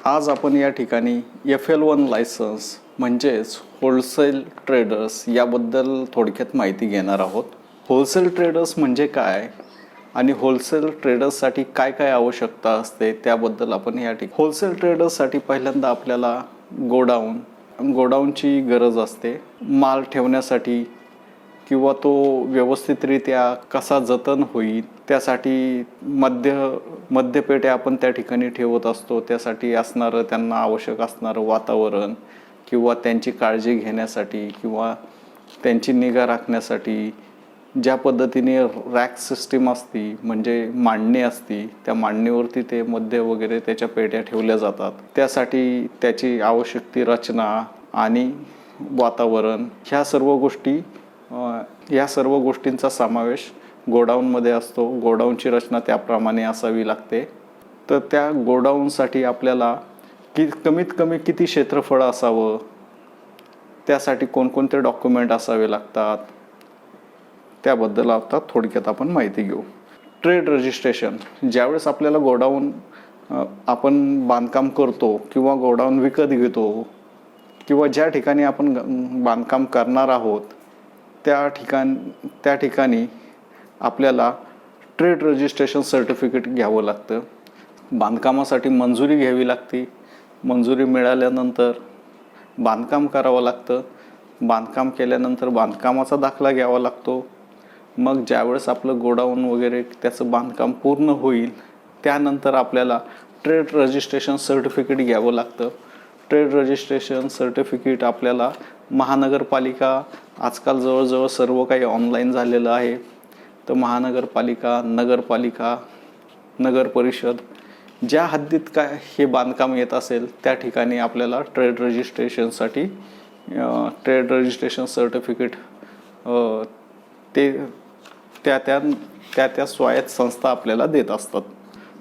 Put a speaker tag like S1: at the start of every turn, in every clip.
S1: आज आपण या ठिकाणी FL1 लायसन्स म्हणजेच होलसेल ट्रेडर्स याबद्दल थोडक्यात माहिती घेणार आहोत. होलसेल ट्रेडर्स म्हणजे काय आणि होलसेल ट्रेडर्ससाठी काय काय आवश्यकता असते त्याबद्दल आपण या ठिकाणी. होलसेल ट्रेडर्ससाठी पहिल्यांदा आपल्याला गोडाऊनची गरज असते. माल ठेवण्यासाठी किंवा तो व्यवस्थितरित्या कसा जतन होईल त्यासाठी मध्यपेट्या आपण त्या ठिकाणी ठेवत असतो. त्यासाठी असणारं त्यांना आवश्यक असणारं वातावरण किंवा त्यांची काळजी घेण्यासाठी किंवा त्यांची निगा राखण्यासाठी ज्या पद्धतीने रॅक सिस्टीम असती म्हणजे मांडणी असती, त्या मांडणीवरती ते मध्य वगैरे त्याच्या पेट्या ठेवल्या जातात. त्यासाठी त्याची आवश्यक ती रचना आणि वातावरण ह्या सर्व गोष्टींचा समावेश गोडाऊनमध्ये असतो. गोडाऊनची रचना त्याप्रमाणे असावी लागते. तर त्या गोडाऊनसाठी आपल्याला कमीत कमी किती क्षेत्रफळ असावं, त्यासाठी कोणकोणते डॉक्युमेंट असावे लागतात त्याबद्दल आता थोडक्यात आपण माहिती घेऊ. Trade registration. ज्यावेळेस आपल्याला गोडाऊन आपण बांधकाम करतो किंवा गोडाऊन विकत घेतो किंवा ज्या ठिकाणी आपण बांधकाम करणार आहोत त्या ठिकाणी आपल्याला ट्रेड रजिस्ट्रेशन सर्टिफिकेट घ्यावं लागतं. बांधकामासाठी मंजुरी घ्यावी लागते. मंजुरी मिळाल्यानंतर बांधकाम करावं लागतं. बांधकाम केल्यानंतर बांधकामाचा दाखला घ्यावा लागतो. मग ज्यावेळेस आपलं गोडाऊन वगैरे त्याचं बांधकाम पूर्ण होईल त्यानंतर आपल्याला ट्रेड रजिस्ट्रेशन सर्टिफिकेट घ्यावं लागतं. ट्रेड रजिस्ट्रेशन सर्टिफिकेट आपल्याला महानगरपालिका, आजकाल जवळजवळ सर्व काही ऑनलाईन झालेलं आहे, तर महानगरपालिका, नगरपालिका, नगर परिषद ज्या हद्दीत काय हे बांधकाम येत असेल त्या ठिकाणी आपल्याला ट्रेड रजिस्ट्रेशन सर्टिफिकेट ते त्या स्वायत्त संस्था आपल्याला देत असतात.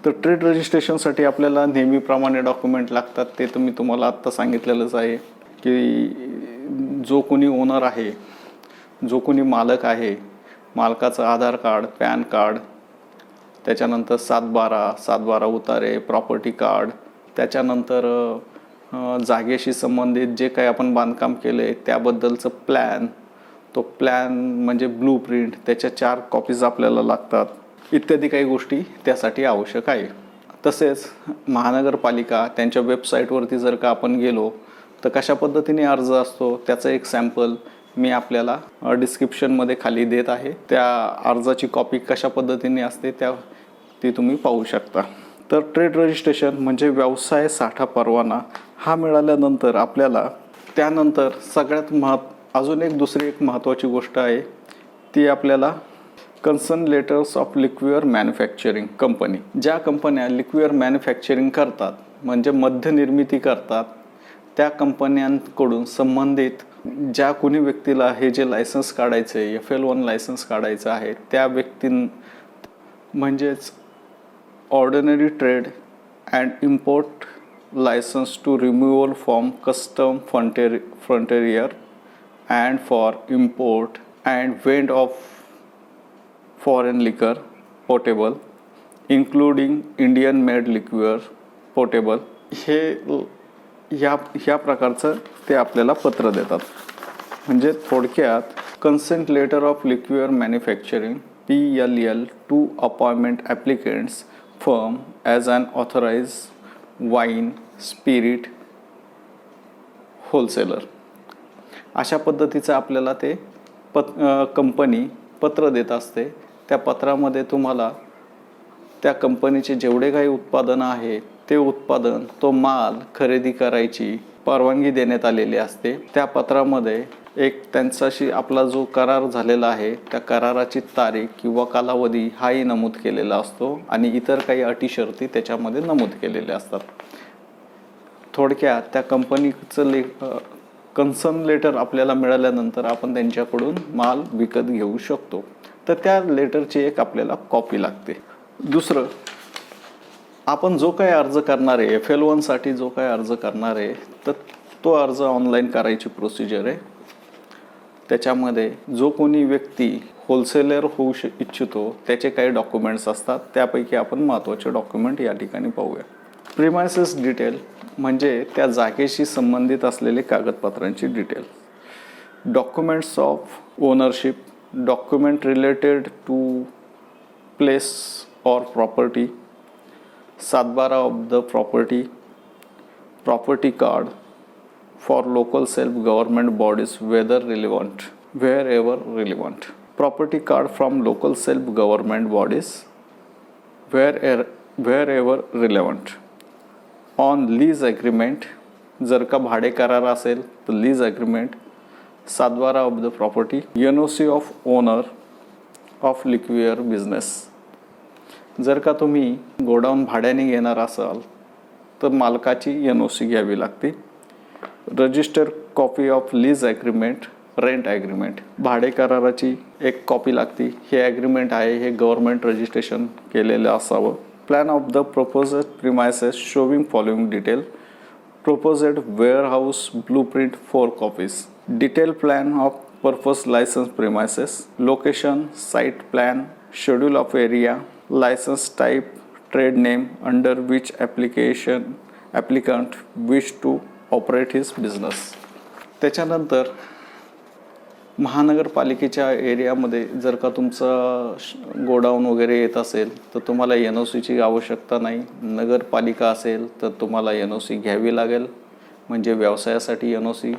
S1: तर ट्रेड रजिस्ट्रेशनसाठी आपल्याला नेहमीप्रमाणे डॉक्युमेंट लागतात. ते तुम्हाला आत्ता सांगितलेलंच आहे की जो कोणी ओनर आहे, जो कोणी मालक आहे, मालकाचं आधार कार्ड, पॅन कार्ड, त्याच्यानंतर 7/12 उतारे, प्रॉपर्टी कार्ड, त्याच्यानंतर जागेशी संबंधित जे काही आपण बांधकाम केलं आहे त्याबद्दलचं प्लॅन, तो प्लॅन म्हणजे ब्लू प्रिंट, त्याच्या 4 कॉपीज आपल्याला लागतात. इत्यादी काही गोष्टी त्यासाठी आवश्यक आहे. तसेच महानगरपालिका त्यांच्या वेबसाईटवरती जर का आपण गेलो तर कशा पद्धतीने अर्ज असतो त्याचं एक सॅम्पल मी आपल्याला डिस्क्रिप्शनमध्ये खाली देत आहे. त्या अर्जाची कॉपी कशा पद्धतीने असते ती तुम्ही पाहू शकता. तर ट्रेड रजिस्ट्रेशन म्हणजे व्यवसाय साठा परवाना हा मिळाल्यानंतर आपल्याला त्यानंतर अजून दुसरी एक महत्त्वाची गोष्ट आहे ती आपल्याला concern letters of liquor manufacturing company. ज्या कंपन्या लिक्विअर मॅन्युफॅक्चरिंग करतात म्हणजे मद्यनिर्मिती करतात त्या कंपन्यांकडून संबंधित ज्या कोणी व्यक्तीला हे जे लायसन्स काढायचं आहे, FL1 लायसन्स काढायचं आहे, त्या म्हणजेच ordinary trade and import licence to removal from custom frontier and for import and vend of foreign liquor portable including Indian made liquor portable ह्या प्रकारचं ते आपल्याला पत्र देतात. म्हणजे थोडक्यात consent letter of liquor manufacturing PLL to appointment applicants firm as an authorise wine spirit wholesaler. अशा पद्धतीचं आपल्याला ते कंपनी पत्र देत असते. त्या पत्रामध्ये तुम्हाला त्या कंपनीचे जेवढे काही उत्पादनं आहे ते उत्पादन, तो माल खरेदी करायची परवानगी देण्यात आलेली असते. त्या पत्रामध्ये एक त्यांच्याशी आपला जो करार झालेला आहे त्या कराराची तारीख किंवा कालावधी हाही नमूद केलेला असतो आणि इतर काही अटी शर्ती त्याच्यामध्ये नमूद केलेल्या असतात. थोडक्यात त्या कंपनीचं कन्सर्न लेटर आपल्याला मिळाल्यानंतर आपण त्यांच्याकडून माल विकत घेऊ शकतो. तर त्या लेटरची एक आपल्याला कॉपी लागते. दुसरं, आपण जो काही अर्ज करणार आहे FL1 साठी जो काही अर्ज करणार आहे तर तो अर्ज ऑनलाईन करायची प्रोसिजर आहे. त्याच्यामध्ये जो कोणी व्यक्ती होलसेलर होऊ इच्छितो त्याचे काही डॉक्युमेंट्स असतात. त्यापैकी आपण महत्त्वाचे डॉक्युमेंट या ठिकाणी पाहूया. प्रिमायसेस डिटेल म्हणजे त्या जागेशी संबंधित असलेले कागदपत्रांची detail. Documents of ownership, document related to place और प्रॉपर्टी, सातबारा of the property, property card for local self government bodies wherever relevant, property card from local self government bodies wherever relevant, on lease agreement, जर का भाडे करार असेल तर lease agreement, सातबारा of the property, NOC of owner of liquor business. जर का तुम्ही गोडाऊन भाड्याने घेणार असाल तर मालकाची NOC घ्यावी लागते. Register copy of lease agreement, rent agreement, भाडे कराराची एक कॉपी लागते. हे ॲग्रीमेंट आहे, हे गव्हर्नमेंट रजिस्ट्रेशन केलेलं असावं. Plan of the proposed premises showing following detail, proposed warehouse blueprint 4 copies, detailed plan of purpose license premises, location, site plan, schedule of area, license type, trade name under which applicant wish to operate his business. त्याच्यानंतर महानगरपालिकेच्या एरियामध्ये जर का तुमचं godown वगैरे येत असेल तर तुम्हाला NOCची आवश्यकता नाही. नगरपालिका असेल तर तुम्हाला NOC घ्यावी लागेल, म्हणजे व्यवसायासाठी NOC.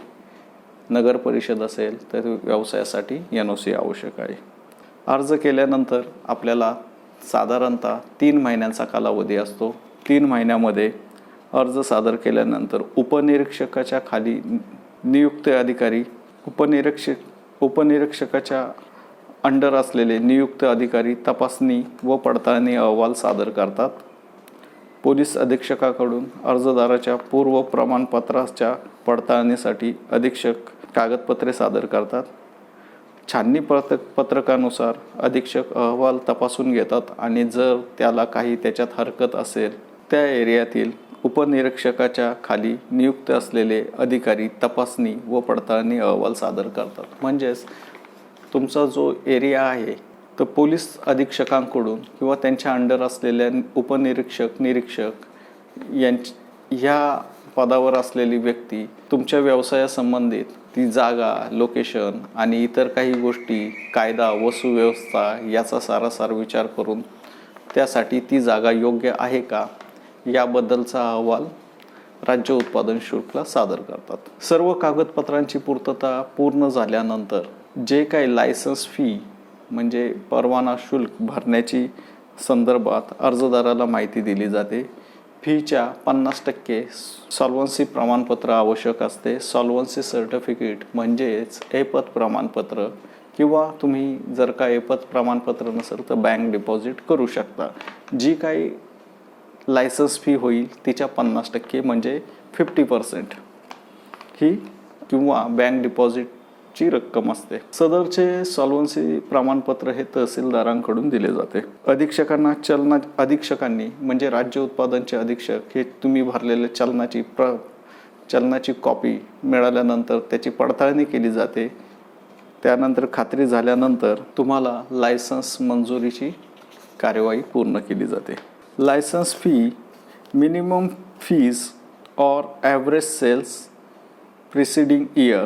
S1: नगर परिषद असेल तर व्यवसायासाठी NOC आवश्यक आहे. अर्ज केल्यानंतर आपल्याला साधारणतः 3 महिन्यांचा कालावधी असतो. 3 महिन्यामध्ये अर्ज सादर केल्यानंतर उपनिरीक्षकाच्या खाली नियुक्त अधिकारी, उपनिरीक्षकाच्या अंडर असलेले नियुक्त अधिकारी तपासणी व पडताळणी अहवाल सादर करतात. पोलीस अधीक्षकाकडून अर्जदाराच्या पूर्व प्रमाणपत्राच्या पडताळणीसाठी अधीक्षक कागदपत्रे सादर करतात. छाननी पत्रकानुसार अधीक्षक अहवाल तपासून घेतात आणि जर त्याला काही त्याच्यात हरकत असेल त्या एरियातील उपनिरीक्षकाच्या खाली नियुक्त असलेले अधिकारी तपासणी व पडताळणी अहवाल सादर करतात. म्हणजेच तुमचा जो एरिया आहे तर पोलीस अधीक्षकांकडून किंवा त्यांच्या अंडर असलेल्या उपनिरीक्षक, निरीक्षक ह्या पदावर असलेली व्यक्ती तुमच्या व्यवसायासंबंधित ती जागा, लोकेशन आणि इतर काही गोष्टी, कायदा व सुव्यवस्था याचा सारासार विचार करून त्यासाठी ती जागा योग्य आहे का याबद्दलचा अहवाल राज्य उत्पादन शुल्कला सादर करतात. सर्व कागदपत्रांची पूर्तता पूर्ण झाल्यानंतर जे काही लायसन्स फी म्हणजे परवाना शुल्क भरण्याची संदर्भात अर्जदाराला माहिती दिली जाते. फीच्या 50% सॉल्व्हन्सी प्रमाणपत्र आवश्यक असते. सॉल्व्हन्सी सर्टिफिकेट म्हणजेच ऐपत प्रमाणपत्र, किंवा तुम्ही जर का ऐपत प्रमाणपत्र नसेल तर बँक डिपॉझिट करू शकता. जी काही लायसन्स फी होईल तिच्या 50% म्हणजे 50% ही किंवा बँक डिपॉझिटची रक्कम असते. सदरचे सॉल्व्हन्सी प्रमाणपत्र हे तहसीलदारांकडून दिले जाते. अधीक्षकांनी म्हणजे राज्य उत्पादनचे अधीक्षक हे तुम्ही भरलेले चलनाची कॉपी मिळाल्यानंतर त्याची पडताळणी केली जाते. त्यानंतर खात्री झाल्यानंतर तुम्हाला लायसन्स मंजुरीची कार्यवाही पूर्ण केली जाते. लायसन्स फी, मिनिमम फीज और ॲव्हरेज सेल्स प्रिसिडिंग इयर,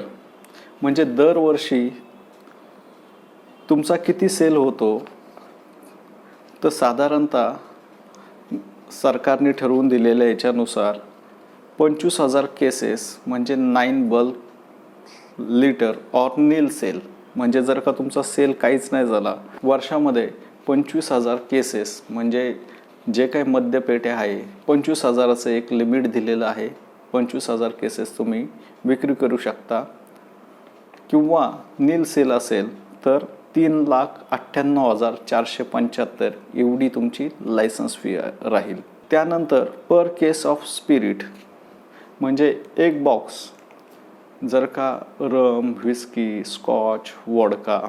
S1: म्हणजे दरवर्षी तुमचा किती सेल होतो तर साधारणतः सरकारने ठरवून दिलेल्या याच्यानुसार 25,000 केसेस म्हणजे 9 बल्क लिटर और नील सेल, म्हणजे जर का तुमचा सेल काहीच नाही झाला वर्षामध्ये 25,000 केसेस म्हणजे जे काही मद्यपेट्या आहे 25,000चं एक लिमिट दिलेलं आहे. 25,000 केसेस तुम्ही विक्री करू शकता. किंवा नील सेल असेल तर 3,98,475 एवढी तुमची लायसन्स फी राहील. त्यानंतर पर केस ऑफ स्पिरिट म्हणजे एक बॉक्स जर का रम, व्हिस्की, स्कॉच, वोडका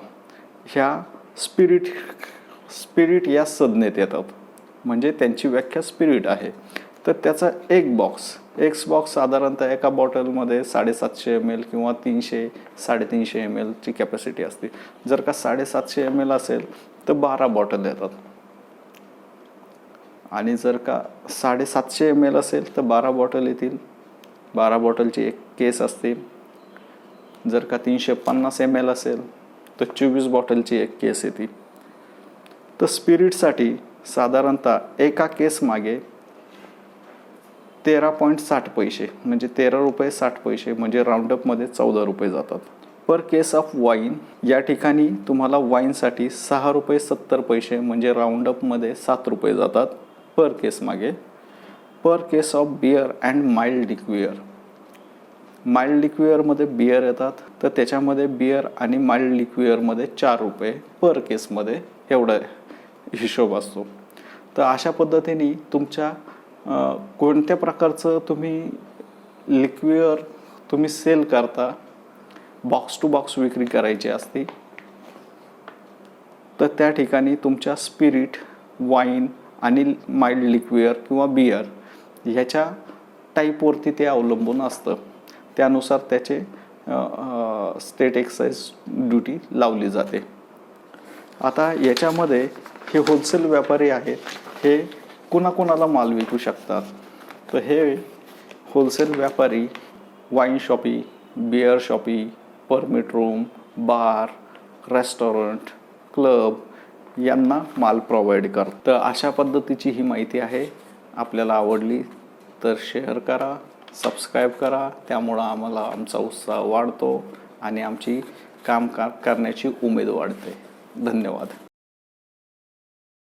S1: ह्या स्पिरिट या संज्ञेत येतात, म्हणजे त्यांची व्याख्या स्पिरिट आहे. तर त्याचा एक बॉक्स साधारणतः एका बॉटलमध्ये 750 ml किंवा 300-350 ml ची कॅपॅसिटी असते. जर का 750 ml असेल तर 12 बॉटल येतात. आणि जर का 750 ml असेल तर 12 बॉटल येतील, 12 बॉटलची एक केस असते. जर का 350 ml असेल तर 24 बॉटलची एक केस येते. तर स्पिरिटसाठी साधारणतः एका केस मागे 13.60 पैसे म्हणजे 13 रुपये 60 पैसे म्हणजे राऊंडअपमध्ये 14 रुपये जातात. पर केस ऑफ वाईन या ठिकाणी तुम्हाला वाईनसाठी 6 रुपये 70 पैसे म्हणजे राऊंडअपमध्ये 7 रुपये जातात पर केस मागे. Per case of beer and mild liquor, mild लिक्विअरमध्ये बियर येतात तर त्याच्यामध्ये बियर आणि माइल्ड लिक्विअरमध्ये 4 रुपये पर केसमध्ये एवढा हिशोब असतो. तर अशा पद्धतीने तुमच्या कोणत्या प्रकारचं तुम्ही लिक्विअर तुम्ही सेल करता, बॉक्स टू बॉक्स विक्री करायची असते तर त्या ठिकाणी तुमच्या स्पिरिट, वाईन आणि माइल्ड लिक्विअर किंवा बियर ह्याच्या टाईपवरती ते अवलंबून असतं. त्यानुसार त्याचे स्टेट एक्साईज ड्युटी लावली जाते. आता याच्यामध्ये हे होलसेल व्यापारी आहेत, हे कुणाकुणाला माल विकू शकतात. तर हे होलसेल व्यापारी wine shoppe, beer shoppe, permit room, bar, restaurant, club यांना माल प्रोव्हाइड करतात. तर अशा पद्धतीची ही माहिती आहे. आपल्याला आवडली तर शेअर करा, सबस्क्राईब करा. त्यामुळं आम्हाला आमचा उत्साह वाढतो आणि आमची काम करण्याची उमेद वाढते. धन्यवाद.